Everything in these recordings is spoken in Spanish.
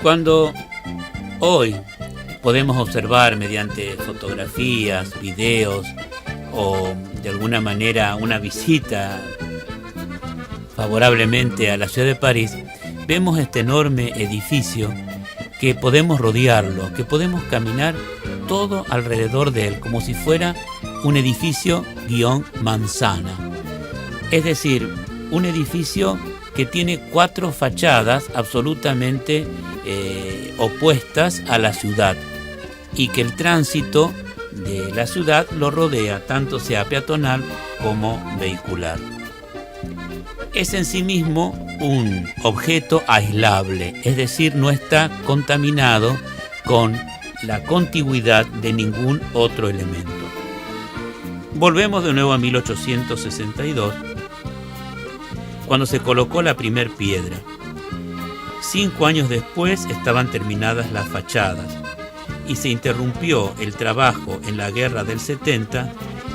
Cuando hoy podemos observar mediante fotografías, videos o de alguna manera una visita favorablemente a la ciudad de París, vemos este enorme edificio que podemos rodearlo, que podemos caminar todo alrededor de él, como si fuera un edificio guión manzana. Es decir, un edificio que tiene 4 fachadas absolutamente opuestas a la ciudad y que el tránsito de la ciudad lo rodea, tanto sea peatonal como vehicular. Es en sí mismo un objeto aislable, es decir, no está contaminado con la contigüidad de ningún otro elemento. Volvemos de nuevo a 1862, cuando se colocó la primer piedra. 5 años después estaban terminadas las fachadas y se interrumpió el trabajo en la guerra del 70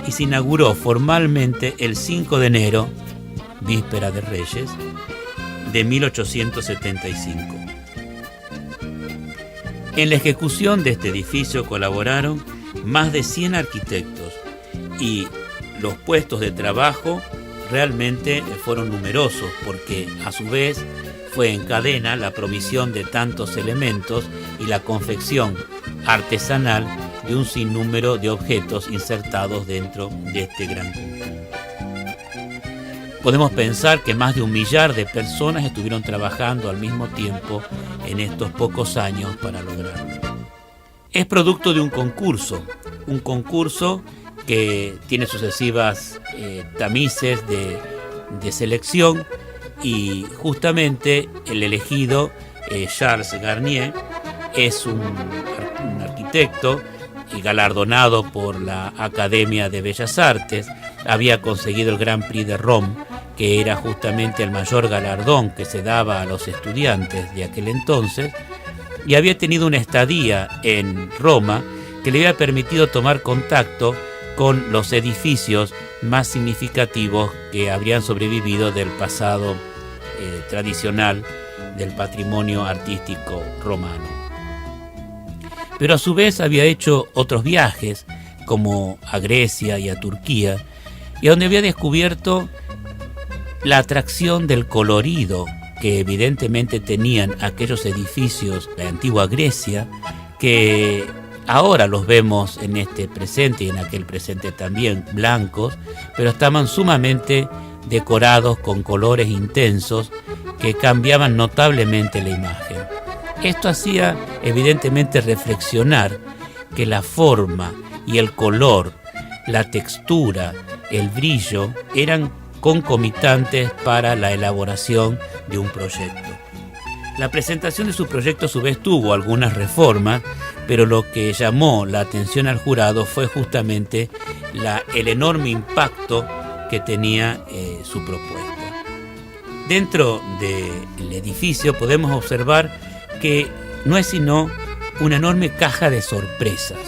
y se inauguró formalmente el 5 de enero, víspera de Reyes, de 1875. En la ejecución de este edificio colaboraron más de 100 arquitectos y los puestos de trabajo realmente fueron numerosos porque a su vez fue en cadena la provisión de tantos elementos y la confección artesanal de un sinnúmero de objetos insertados dentro de este gran conjunto. Podemos pensar que más de 1 millar de personas estuvieron trabajando al mismo tiempo en estos pocos años para lograrlo. Es producto de un concurso que tiene sucesivas tamices de selección, y justamente el elegido, Charles Garnier, es un arquitecto galardonado por la Academia de Bellas Artes. Había conseguido el Grand Prix de Rome, que era justamente el mayor galardón que se daba a los estudiantes de aquel entonces, y había tenido una estadía en Roma que le había permitido tomar contacto con los edificios más significativos que habrían sobrevivido del pasado tradicional del patrimonio artístico romano. Pero a su vez había hecho otros viajes, como a Grecia y a Turquía, y donde había descubierto la atracción del colorido que evidentemente tenían aquellos edificios de la antigua Grecia, que ahora los vemos en este presente y en aquel presente también blancos, pero estaban sumamente decorados con colores intensos que cambiaban notablemente la imagen. Esto hacía evidentemente reflexionar que la forma y el color, la textura, el brillo eran concomitantes para la elaboración de un proyecto. La presentación de su proyecto a su vez tuvo algunas reformas, pero lo que llamó la atención al jurado fue justamente el enorme impacto que tenía su propuesta. Dentro del edificio podemos observar que no es sino una enorme caja de sorpresas,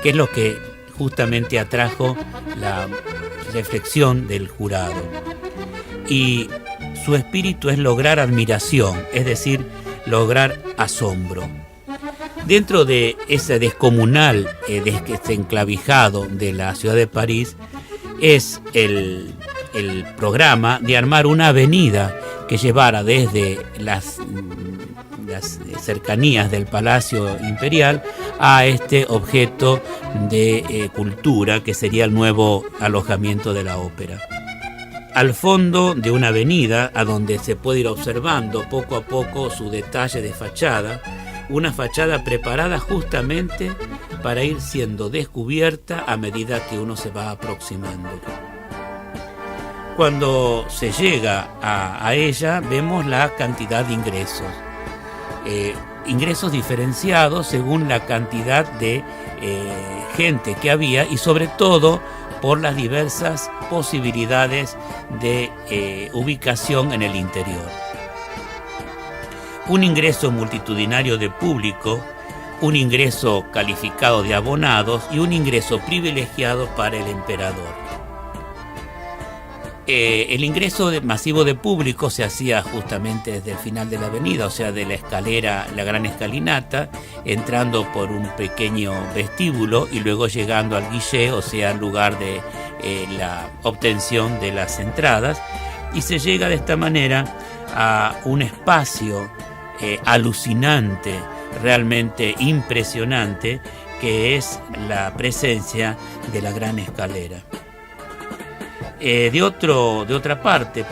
que es lo que justamente atrajo la reflexión del jurado. Y su espíritu es lograr admiración, es decir, lograr asombro. Dentro de ese descomunal desenclavijado de la ciudad de París es el programa de armar una avenida que llevara desde las cercanías del Palacio Imperial a este objeto de cultura que sería el nuevo alojamiento de la ópera. Al fondo de una avenida, a donde se puede ir observando poco a poco su detalle de fachada, una fachada preparada justamente para ir siendo descubierta a medida que uno se va aproximando. Cuando se llega a ella, vemos la cantidad de ingresos. ingresos diferenciados según la cantidad de gente que había y sobre todo por las diversas posibilidades de ubicación en el interior. Un ingreso multitudinario de público, un ingreso calificado de abonados y un ingreso privilegiado para el emperador. El ingreso masivo de público se hacía justamente desde el final de la avenida, o sea, de la escalera, la gran escalinata, entrando por un pequeño vestíbulo y luego llegando al guichet, o sea, al lugar de la obtención de las entradas, y se llega de esta manera a un espacio alucinante, realmente impresionante, que es la presencia de la gran escalera. Por otra parte,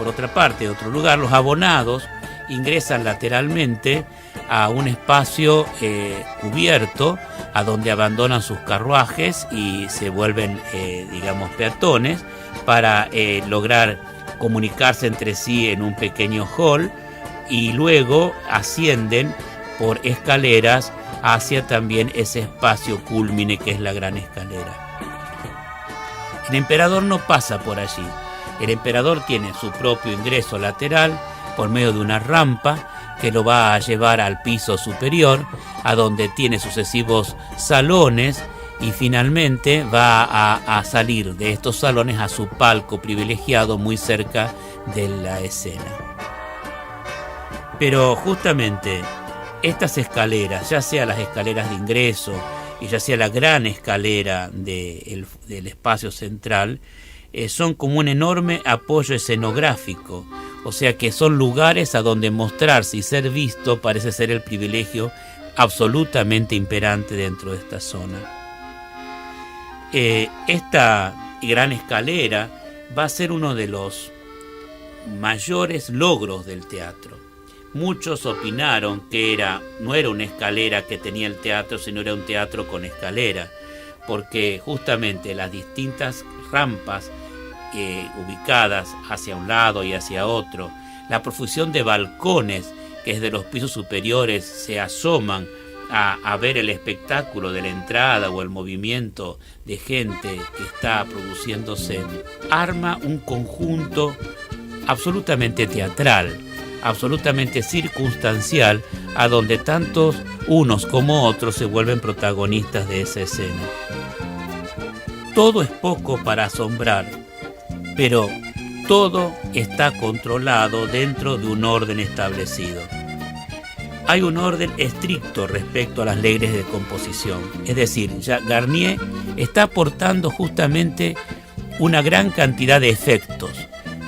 de otro lugar, los abonados ingresan lateralmente a un espacio cubierto, a donde abandonan sus carruajes y se vuelven, peatones, para lograr comunicarse entre sí en un pequeño hall, y luego ascienden por escaleras hacia también ese espacio cúlmine que es la gran escalera. El emperador no pasa por allí. El emperador tiene su propio ingreso lateral por medio de una rampa que lo va a llevar al piso superior, a donde tiene sucesivos salones, y finalmente va a salir de estos salones a su palco privilegiado muy cerca de la escena. Pero justamente estas escaleras, ya sea las escaleras de ingreso y ya sea la gran escalera del espacio central, son como un enorme apoyo escenográfico, o sea que son lugares a donde mostrarse y ser visto parece ser el privilegio absolutamente imperante dentro de esta zona. Esta gran escalera va a ser uno de los mayores logros del teatro. Muchos opinaron que no era una escalera que tenía el teatro, sino era un teatro con escalera, porque justamente las distintas rampas ubicadas hacia un lado y hacia otro, la profusión de balcones que desde los pisos superiores se asoman a ver el espectáculo de la entrada o el movimiento de gente que está produciéndose, arma un conjunto absolutamente teatral, absolutamente circunstancial, a donde tantos unos como otros se vuelven protagonistas de esa escena. Todo es poco para asombrar, pero todo está controlado dentro de un orden establecido. Hay un orden estricto respecto a las leyes de composición, es decir, ya Garnier está aportando justamente una gran cantidad de efectos,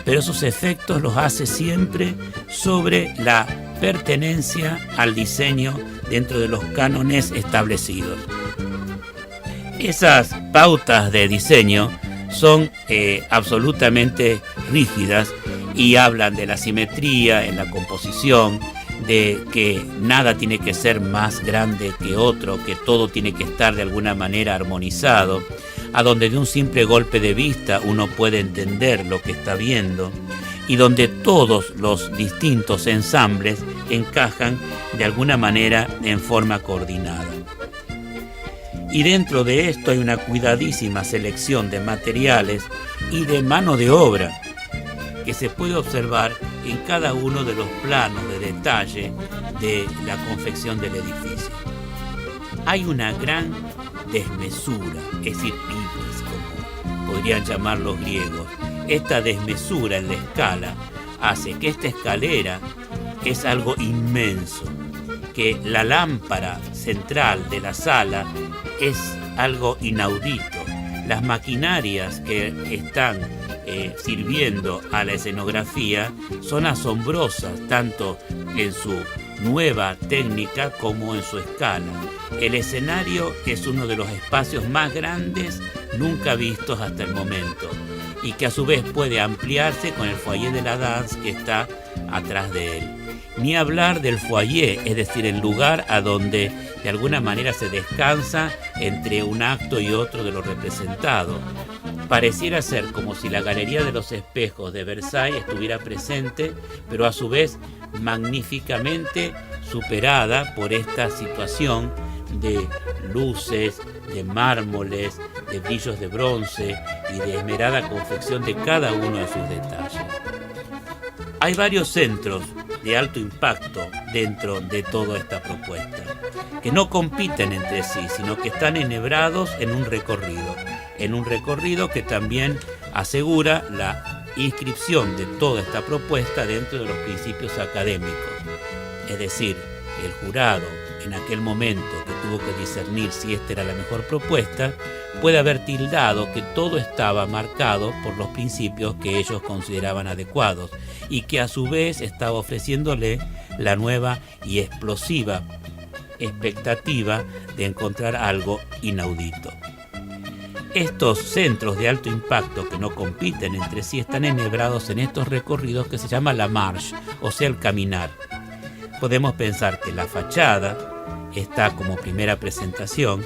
pero esos efectos los hace siempre sobre la pertenencia al diseño dentro de los cánones establecidos. Esas pautas de diseño son absolutamente rígidas y hablan de la simetría en la composición, de que nada tiene que ser más grande que otro, que todo tiene que estar de alguna manera armonizado, a donde de un simple golpe de vista uno puede entender lo que está viendo, y donde todos los distintos ensambles encajan de alguna manera en forma coordinada. Y dentro de esto hay una cuidadísima selección de materiales y de mano de obra que se puede observar en cada uno de los planos de detalle de la confección del edificio. Hay una gran desmesura, es decir, como podrían llamar los griegos. Esta desmesura en la escala hace que esta escalera es algo inmenso, que la lámpara central de la sala es algo inaudito. Las maquinarias que están sirviendo a la escenografía son asombrosas, tanto en su nueva técnica como en su escala. El escenario es uno de los espacios más grandes nunca vistos hasta el momento, y que a su vez puede ampliarse con el foyer de la danse que está atrás de él. Ni hablar del foyer, es decir, el lugar a donde de alguna manera se descansa entre un acto y otro de lo representado. Pareciera ser como si la Galería de los Espejos de Versailles estuviera presente, pero a su vez magníficamente superada por esta situación de luces, de mármoles, de brillos de bronce y de esmerada confección de cada uno de sus detalles. Hay varios centros de alto impacto dentro de toda esta propuesta, que no compiten entre sí, sino que están enhebrados en un recorrido que también asegura la inscripción de toda esta propuesta dentro de los principios académicos. Es decir, el jurado, en aquel momento que tuvo que discernir si esta era la mejor propuesta, puede haber tildado que todo estaba marcado por los principios que ellos consideraban adecuados y que a su vez estaba ofreciéndole la nueva y explosiva expectativa de encontrar algo inaudito. Estos centros de alto impacto que no compiten entre sí están enhebrados en estos recorridos que se llama la marche, o sea, el caminar. Podemos pensar que la fachada está como primera presentación,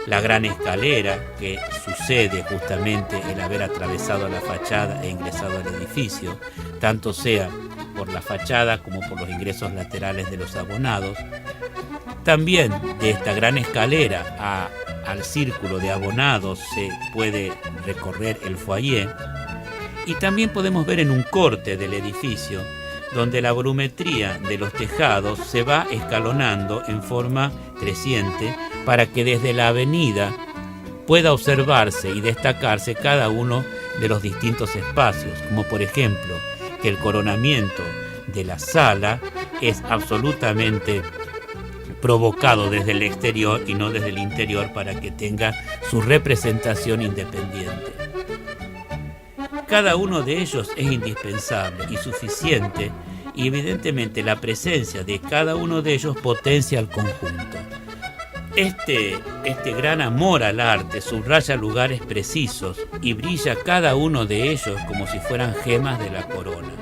la gran escalera que sucede justamente el haber atravesado la fachada e ingresado al edificio, tanto sea por la fachada como por los ingresos laterales de los abonados. También de esta gran escalera al círculo de abonados se puede recorrer el foyer, y también podemos ver en un corte del edificio donde la volumetría de los tejados se va escalonando en forma creciente para que desde la avenida pueda observarse y destacarse cada uno de los distintos espacios, como por ejemplo que el coronamiento de la sala es absolutamente provocado desde el exterior y no desde el interior para que tenga su representación independiente. Cada uno de ellos es indispensable y suficiente, y evidentemente la presencia de cada uno de ellos potencia al conjunto. Este gran amor al arte subraya lugares precisos y brilla cada uno de ellos como si fueran gemas de la corona.